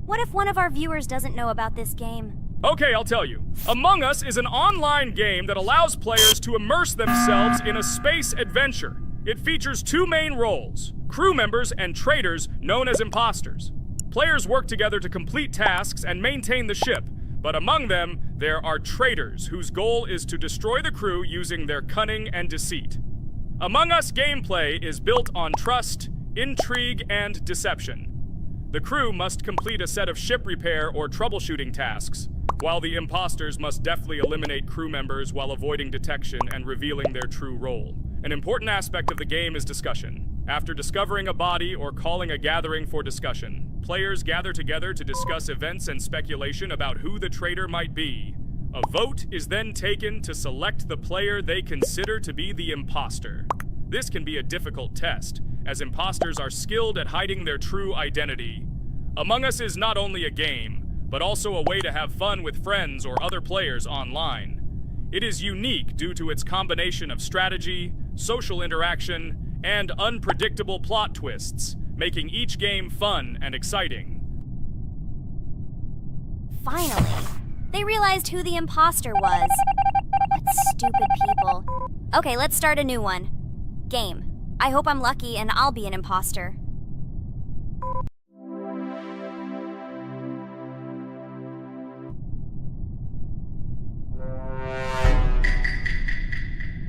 What if one of our viewers doesn't know about this game? Okay, I'll tell you. Among Us is an online game that allows players to immerse themselves in a space adventure. It features two main roles, crew members and traitors known as imposters. Players work together to complete tasks and maintain the ship, but among them, there are traitors whose goal is to destroy the crew using their cunning and deceit. Among Us gameplay is built on trust, intrigue, and deception. The crew must complete a set of ship repair or troubleshooting tasks, while the imposters must deftly eliminate crew members while avoiding detection and revealing their true role. An important aspect of the game is discussion. After discovering a body or calling a gathering for discussion, players gather together to discuss events and speculation about who the traitor might be. A vote is then taken to select the player they consider to be the imposter. This can be a difficult test, as imposters are skilled at hiding their true identity. Among Us is not only a game, but also a way to have fun with friends or other players online. It is unique due to its combination of strategy, social interaction, and unpredictable plot twists, making each game fun and exciting. Finally, they realized who the imposter was. What stupid people. Okay, let's start a new one. Game. I hope I'm lucky and I'll be an imposter.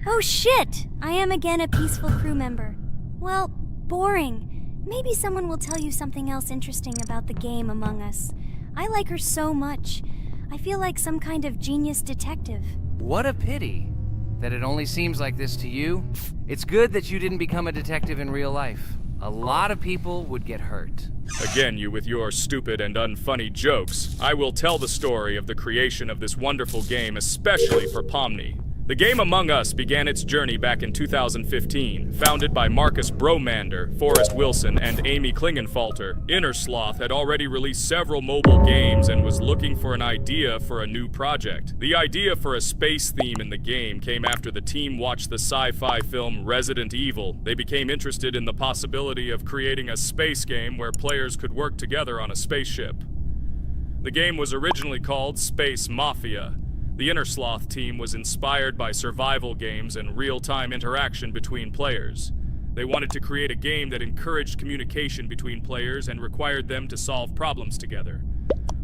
Oh shit! I am again a peaceful crew member. Well, boring. Maybe someone will tell you something else interesting about the game Among Us. I like her so much. I feel like some kind of genius detective. What a pity that it only seems like this to you. It's good that you didn't become a detective in real life. A lot of people would get hurt. Again, you with your stupid and unfunny jokes. I will tell the story of the creation of this wonderful game, especially for Pomni. The game Among Us began its journey back in 2015. Founded by Marcus Bromander, Forrest Wilson, and Amy Klingenfalter, Innersloth had already released several mobile games and was looking for an idea for a new project. The idea for a space theme in the game came after the team watched the sci-fi film Resident Evil. They became interested in the possibility of creating a space game where players could work together on a spaceship. The game was originally called Space Mafia. The Innersloth team was inspired by survival games and real-time interaction between players. They wanted to create a game that encouraged communication between players and required them to solve problems together.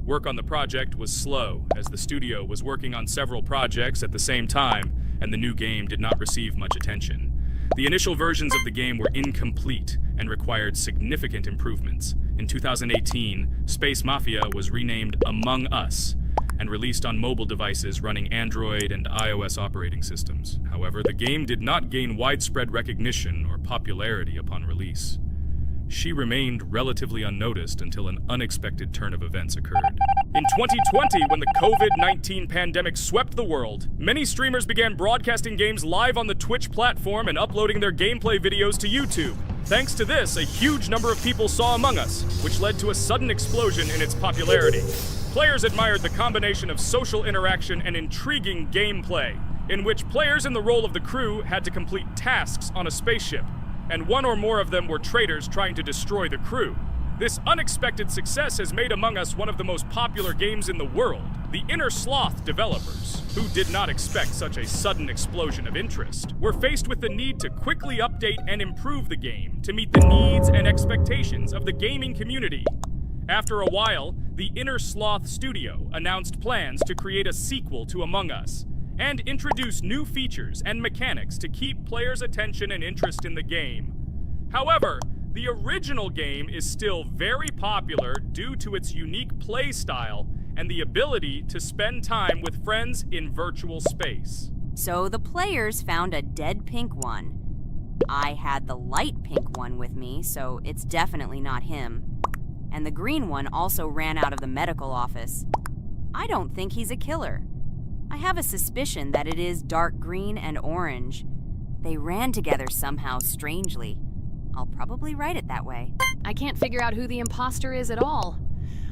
Work on the project was slow, as the studio was working on several projects at the same time, and the new game did not receive much attention. The initial versions of the game were incomplete and required significant improvements. In 2018, Space Mafia was renamed Among Us, and released on mobile devices running Android and iOS operating systems. However, the game did not gain widespread recognition or popularity upon release. She remained relatively unnoticed until an unexpected turn of events occurred. In 2020, when the COVID-19 pandemic swept the world, many streamers began broadcasting games live on the Twitch platform and uploading their gameplay videos to YouTube. Thanks to this, a huge number of people saw Among Us, which led to a sudden explosion in its popularity. Players admired the combination of social interaction and intriguing gameplay, in which players in the role of the crew had to complete tasks on a spaceship, and one or more of them were traitors trying to destroy the crew. This unexpected success has made Among Us one of the most popular games in the world. The Innersloth developers, who did not expect such a sudden explosion of interest, were faced with the need to quickly update and improve the game to meet the needs and expectations of the gaming community. After a while, the Innersloth studio announced plans to create a sequel to Among Us and introduce new features and mechanics to keep players' attention and interest in the game. However, the original game is still very popular due to its unique play style and the ability to spend time with friends in virtual space. So the players found a dead pink one. I had the light pink one with me, so it's definitely not him. And the green one also ran out of the medical office. I don't think he's a killer. I have a suspicion that it is dark green and orange. They ran together somehow strangely. I'll probably write it that way. I can't figure out who the imposter is at all.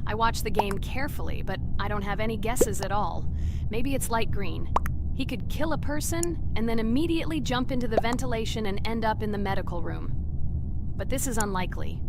I watched the game carefully, but I don't have any guesses at all. Maybe it's light green. He could kill a person and then immediately jump into the ventilation and end up in the medical room. But this is unlikely.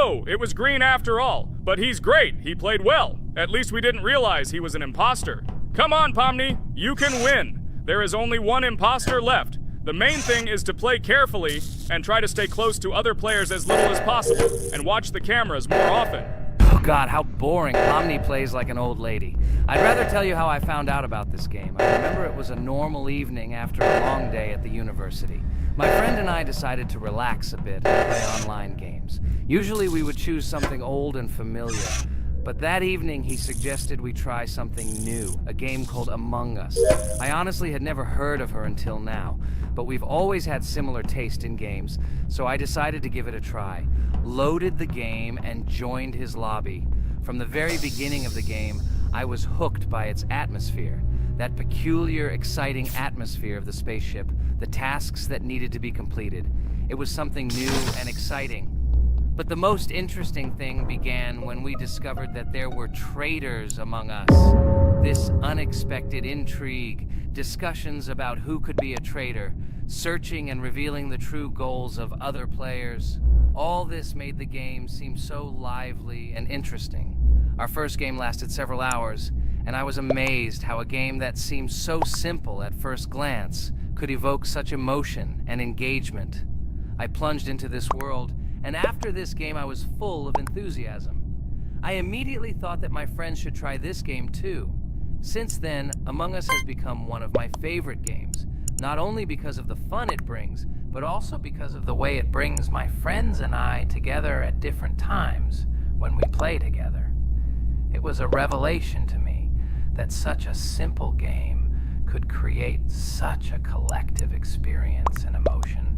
Oh, it was green after all. But he's great. He played well. At least we didn't realize he was an imposter. Come on, Pomni. You can win. There is only one imposter left. The main thing is to play carefully and try to stay close to other players as little as possible and watch the cameras more often. Oh God, how boring. Pomni plays like an old lady. I'd rather tell you how I found out about this game. I remember it was a normal evening after a long day at the university. My friend and I decided to relax a bit and play online games. Usually we would choose something old and familiar. But that evening, he suggested we try something new, a game called Among Us. I honestly had never heard of her until now, but we've always had similar taste in games, so I decided to give it a try. Loaded the game and joined his lobby. From the very beginning of the game, I was hooked by its atmosphere. That peculiar, exciting atmosphere of the spaceship, the tasks that needed to be completed. It was something new and exciting. But the most interesting thing began when we discovered that there were traitors among us. This unexpected intrigue, discussions about who could be a traitor, searching and revealing the true goals of other players. All this made the game seem so lively and interesting. Our first game lasted several hours, and I was amazed how a game that seemed so simple at first glance could evoke such emotion and engagement. I plunged into this world, and after this game, I was full of enthusiasm. I immediately thought that my friends should try this game too. Since then, Among Us has become one of my favorite games, not only because of the fun it brings, but also because of the way it brings my friends and I together at different times when we play together. It was a revelation to me that such a simple game could create such a collective experience and emotion.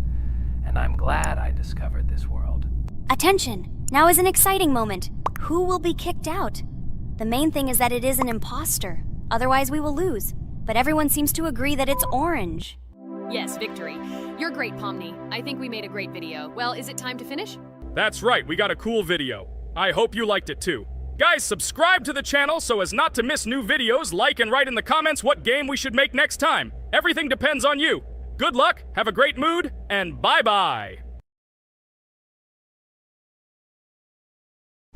And I'm glad I discovered this world. Attention! Now is an exciting moment. Who will be kicked out? The main thing is that it is an imposter. Otherwise, we will lose. But everyone seems to agree that it's orange. Yes, victory. You're great, Pomni. I think we made a great video. Well, is it time to finish? That's right, we got a cool video. I hope you liked it too. Guys, subscribe to the channel so as not to miss new videos, like and write in the comments what game we should make next time. Everything depends on you. Good luck, have a great mood, and bye-bye!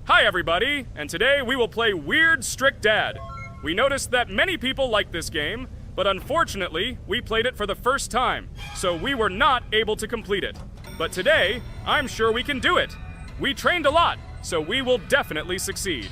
Hi everybody, and today we will play Weird Strict Dad. We noticed that many people like this game, but unfortunately, we played it for the first time, so we were not able to complete it. But today, I'm sure we can do it. We trained a lot, so we will definitely succeed.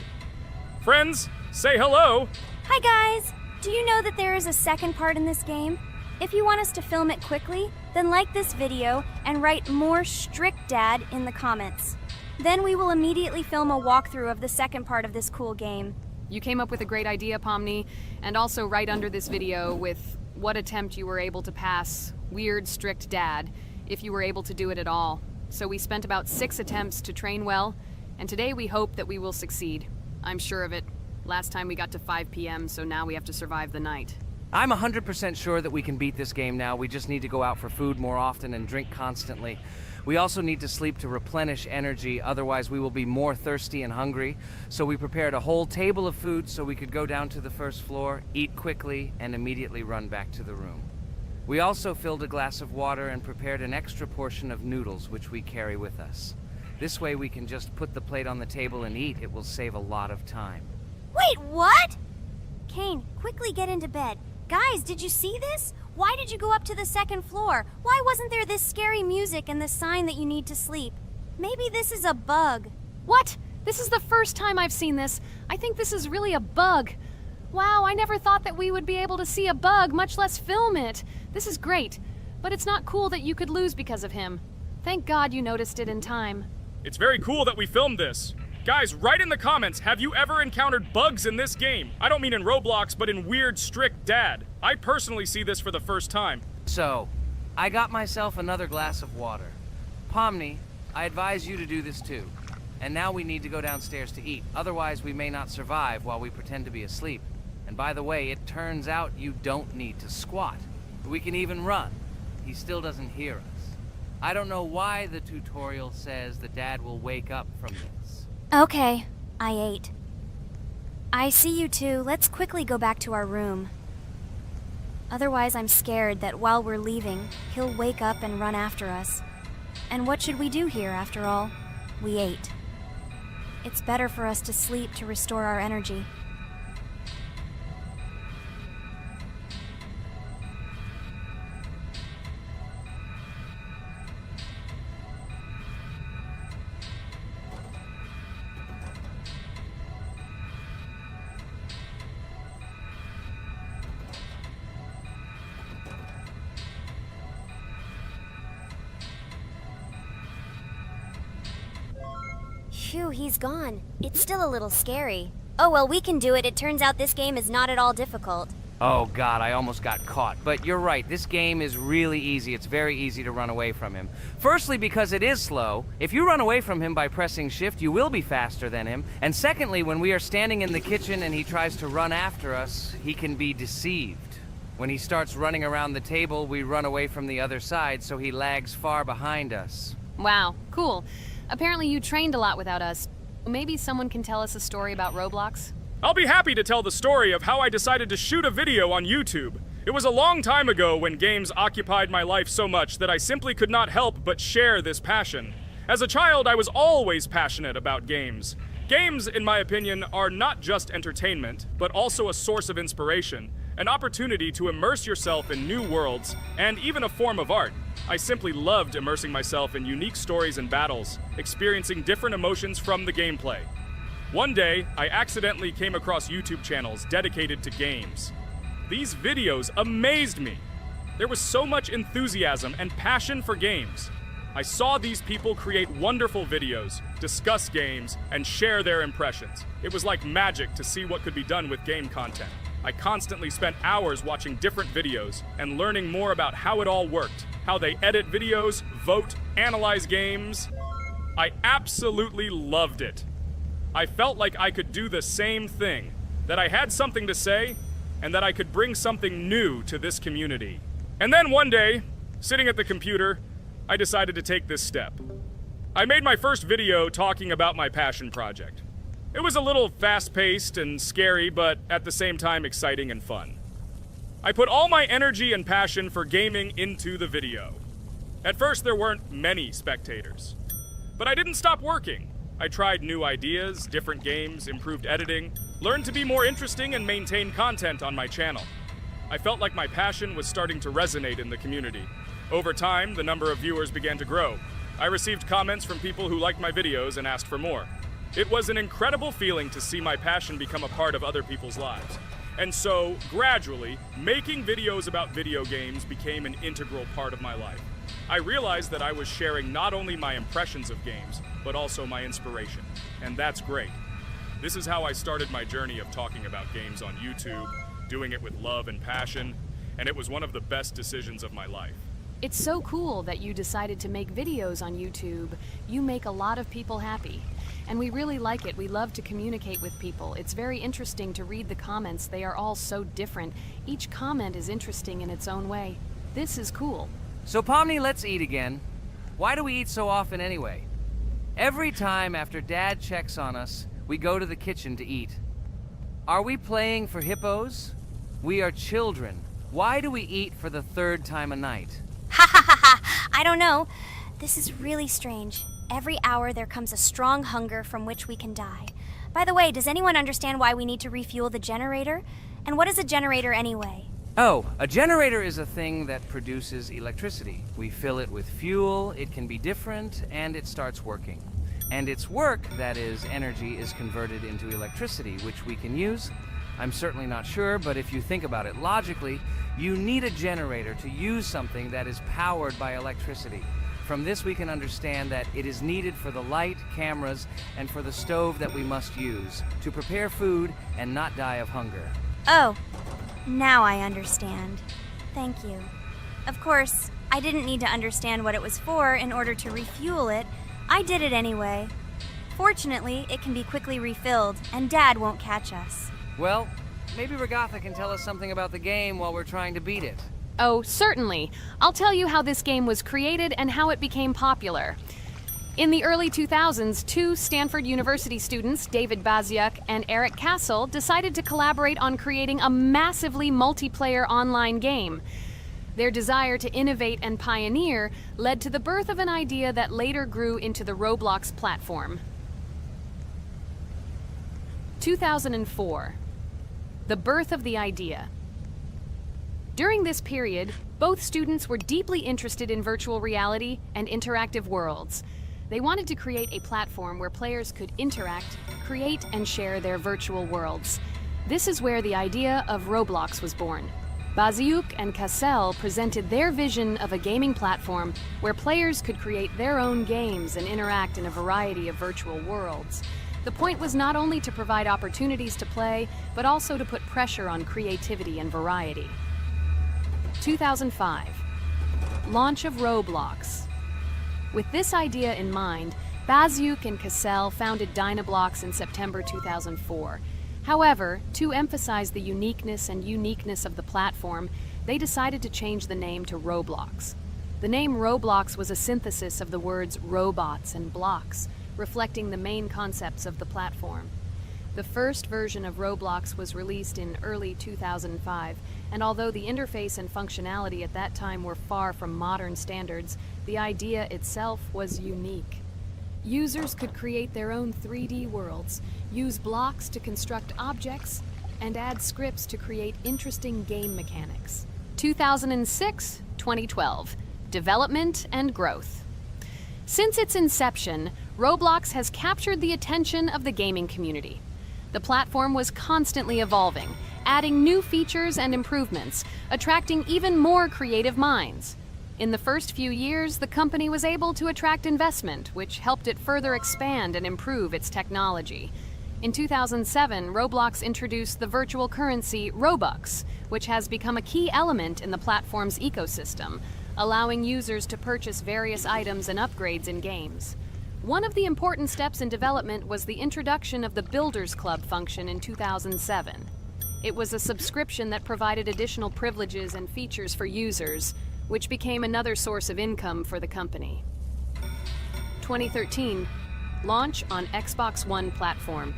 Friends, say hello! Hi guys! Do you know that there is a second part in this game? If you want us to film it quickly, then like this video and write more strict dad in the comments. Then we will immediately film a walkthrough of the second part of this cool game. You came up with a great idea, Pomni, and also right under this video with what attempt you were able to pass Weird Strict Dad, if you were able to do it at all. So we spent about 6 attempts to train well, and today we hope that we will succeed. I'm sure of it. Last time we got to 5 p.m., so now we have to survive the night. I'm 100% sure that we can beat this game now. We just need to go out for food more often and drink constantly. We also need to sleep to replenish energy, otherwise we will be more thirsty and hungry. So we prepared a whole table of food so we could go down to the first floor, eat quickly, and immediately run back to the room. We also filled a glass of water and prepared an extra portion of noodles, which we carry with us. This way we can just put the plate on the table and eat. It will save a lot of time. Wait, what? Kane, quickly get into bed. Guys, did you see this? Why did you go up to the second floor? Why wasn't there this scary music and the sign that you need to sleep? Maybe this is a bug. What? This is the first time I've seen this. I think this is really a bug. Wow, I never thought that we would be able to see a bug, much less film it. This is great, but it's not cool that you could lose because of him. Thank God you noticed it in time. It's very cool that we filmed this. Guys, write in the comments, have you ever encountered bugs in this game? I don't mean in Roblox, but in Weird Strict Dad. I personally see this for the first time. So, I got myself another glass of water. Pomni, I advise you to do this too. And now we need to go downstairs to eat. Otherwise, we may not survive while we pretend to be asleep. And by the way, it turns out you don't need to squat. We can even run. He still doesn't hear us. I don't know why the tutorial says the dad will wake up from this. Okay, I ate. I see you two. Let's quickly go back to our room. Otherwise, I'm scared that while we're leaving, he'll wake up and run after us. And what should we do here, after all? We ate. It's better for us to sleep to restore our energy. Phew, he's gone. It's still a little scary. Oh well, we can do it. It turns out this game is not at all difficult. Oh god, I almost got caught. But you're right, this game is really easy. It's very easy to run away from him. Firstly, because it is slow. If you run away from him by pressing shift, you will be faster than him. And secondly, when we are standing in the kitchen and he tries to run after us, he can be deceived. When he starts running around the table, we run away from the other side, so he lags far behind us. Wow, cool. Apparently you trained a lot without us. Maybe someone can tell us a story about Roblox? I'll be happy to tell the story of how I decided to shoot a video on YouTube. It was a long time ago when games occupied my life so much that I simply could not help but share this passion. As a child, I was always passionate about games. Games, in my opinion, are not just entertainment, but also a source of inspiration, an opportunity to immerse yourself in new worlds, and even a form of art. I simply loved immersing myself in unique stories and battles, experiencing different emotions from the gameplay. One day, I accidentally came across YouTube channels dedicated to games. These videos amazed me. There was so much enthusiasm and passion for games. I saw these people create wonderful videos, discuss games, and share their impressions. It was like magic to see what could be done with game content. I constantly spent hours watching different videos and learning more about how it all worked, how they edit videos, vote, analyze games. I absolutely loved it. I felt like I could do the same thing, that I had something to say, and that I could bring something new to this community. And then one day, sitting at the computer, I decided to take this step. I made my first video talking about my passion project. It was a little fast-paced and scary, but at the same time exciting and fun. I put all my energy and passion for gaming into the video. At first, there weren't many spectators. But I didn't stop working. I tried new ideas, different games, improved editing, learned to be more interesting, and maintain content on my channel. I felt like my passion was starting to resonate in the community. Over time, the number of viewers began to grow. I received comments from people who liked my videos and asked for more. It was an incredible feeling to see my passion become a part of other people's lives. And so, gradually, making videos about video games became an integral part of my life. I realized that I was sharing not only my impressions of games, but also my inspiration. And that's great. This is how I started my journey of talking about games on YouTube, doing it with love and passion, and it was one of the best decisions of my life. It's so cool that you decided to make videos on YouTube. You make a lot of people happy. And we really like it. We love to communicate with people. It's very interesting to read the comments. They are all so different. Each comment is interesting in its own way. This is cool. So Pomni, let's eat again. Why do we eat so often anyway? Every time after Dad checks on us, we go to the kitchen to eat. Are we playing for hippos? We are children. Why do we eat for the third time a night? Ha ha ha ha! I don't know. This is really strange. Every hour there comes a strong hunger from which we can die. By the way, does anyone understand why we need to refuel the generator? And what is a generator anyway? Oh, a generator is a thing that produces electricity. We fill it with fuel, it can be different, and it starts working. And its work, that is, energy, is converted into electricity, which we can use. I'm certainly not sure, but if you think about it logically, you need a generator to use something that is powered by electricity. From this we can understand that it is needed for the light, cameras, and for the stove that we must use, to prepare food and not die of hunger. Oh, now I understand. Thank you. Of course, I didn't need to understand what it was for in order to refuel it. I did it anyway. Fortunately, it can be quickly refilled, and Dad won't catch us. Well, maybe Regatha can tell us something about the game while we're trying to beat it. Oh, certainly. I'll tell you how this game was created and how it became popular. In the early 2000s, two Stanford University students, David Baziuk and Eric Castle, decided to collaborate on creating a massively multiplayer online game. Their desire to innovate and pioneer led to the birth of an idea that later grew into the Roblox platform. 2004. The birth of the idea. During this period, both students were deeply interested in virtual reality and interactive worlds. They wanted to create a platform where players could interact, create, and share their virtual worlds. This is where the idea of Roblox was born. Baziuk and Cassel presented their vision of a gaming platform where players could create their own games and interact in a variety of virtual worlds. The point was not only to provide opportunities to play, but also to put pressure on creativity and variety. 2005. Launch of Roblox. With this idea in mind, Baziuk and Cassel founded Dynablox in September 2004. However, to emphasize the uniqueness of the platform, they decided to change the name to Roblox. The name Roblox was a synthesis of the words robots and blocks, reflecting the main concepts of the platform. The first version of Roblox was released in early 2005, and although the interface and functionality at that time were far from modern standards, the idea itself was unique. Users could create their own 3D worlds, use blocks to construct objects, and add scripts to create interesting game mechanics. 2006-2012. Development and growth. Since its inception, Roblox has captured the attention of the gaming community. The platform was constantly evolving, adding new features and improvements, attracting even more creative minds. In the first few years, the company was able to attract investment, which helped it further expand and improve its technology. In 2007, Roblox introduced the virtual currency Robux, which has become a key element in the platform's ecosystem, allowing users to purchase various items and upgrades in games. One of the important steps in development was the introduction of the Builders Club function in 2007. It was a subscription that provided additional privileges and features for users, which became another source of income for the company. 2013, launch on Xbox One platform.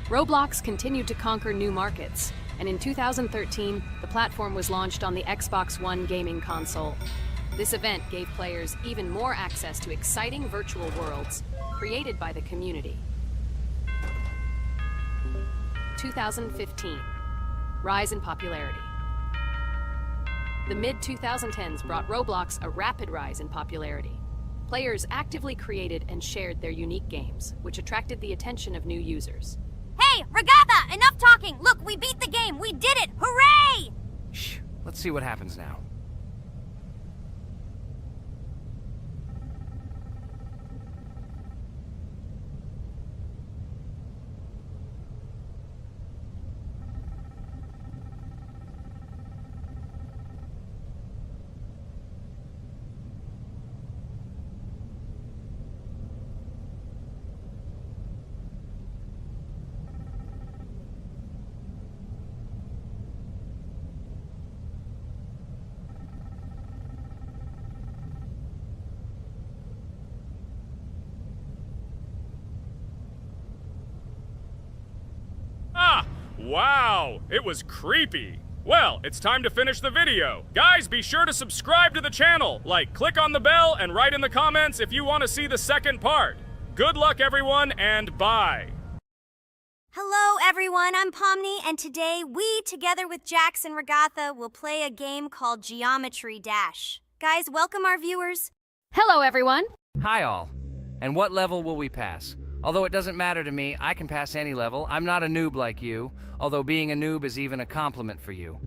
Roblox continued to conquer new markets, and in 2013, the platform was launched on the Xbox One gaming console. This event gave players even more access to exciting virtual worlds created by the community. 2015, rise in popularity. The mid-2010s brought Roblox a rapid rise in popularity. Players actively created and shared their unique games, which attracted the attention of new users. Hey, Regatha, enough talking! Look, we beat the game! We did it! Hooray! Shh, let's see what happens now. Wow, it was creepy. Well, it's time to finish the video. Guys, be sure to subscribe to the channel, click on the bell, and write in the comments if you want to see the second part. Good luck, everyone, and bye. Hello, everyone. I'm Pomni, and today we, together with Jax and Regatha, will play a game called Geometry Dash. Guys, welcome our viewers. Hello, everyone. Hi all. And what level will we pass? Although it doesn't matter to me, I can pass any level. I'm not a noob like you, although being a noob is even a compliment for you.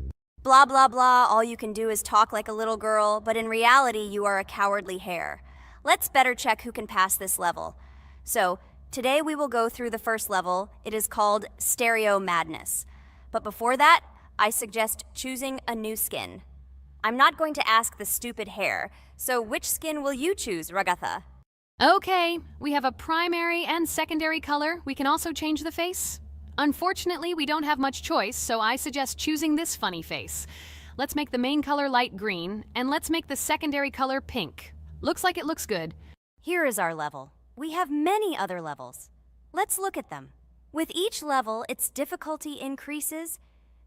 Blah, blah, blah, all you can do is talk like a little girl, but in reality, you are a cowardly hare. Let's better check who can pass this level. So, today we will go through the first level. It is called Stereo Madness. But before that, I suggest choosing a new skin. I'm not going to ask the stupid hare, so which skin will you choose, Ragatha? Okay, we have a primary and secondary color. We can also change the face. Unfortunately, we don't have much choice, so I suggest choosing this funny face. Let's make the main color light green, and let's make the secondary color pink. Looks like it looks good. Here is our level. We have many other levels. Let's look at them. With each level, its difficulty increases.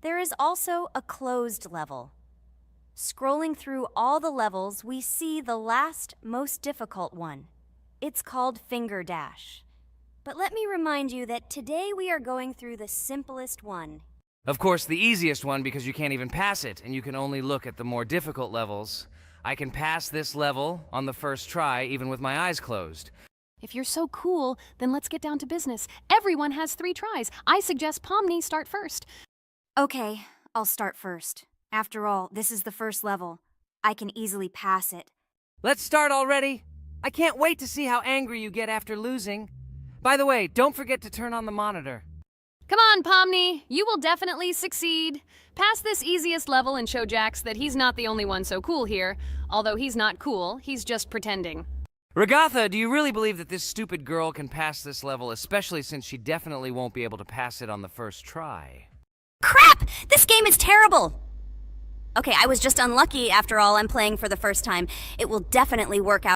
There is also a closed level. Scrolling through all the levels, we see the last, most difficult one. It's called Finger Dash. But let me remind you that today we are going through the simplest one. Of course, the easiest one because you can't even pass it, and you can only look at the more difficult levels. I can pass this level on the first try, even with my eyes closed. If you're so cool, then let's get down to business. Everyone has 3 tries. I suggest Pomni start first. Okay, I'll start first. After all, this is the first level. I can easily pass it. Let's start already. I can't wait to see how angry you get after losing. By the way, don't forget to turn on the monitor. Come on, Pomni. You will definitely succeed. Pass this easiest level and show Jax that he's not the only one so cool here. Although he's not cool, he's just pretending. Ragatha, do you really believe that this stupid girl can pass this level, especially since she definitely won't be able to pass it on the first try? Crap! This game is terrible! Okay, I was just unlucky. After all, I'm playing for the first time. It will definitely work out.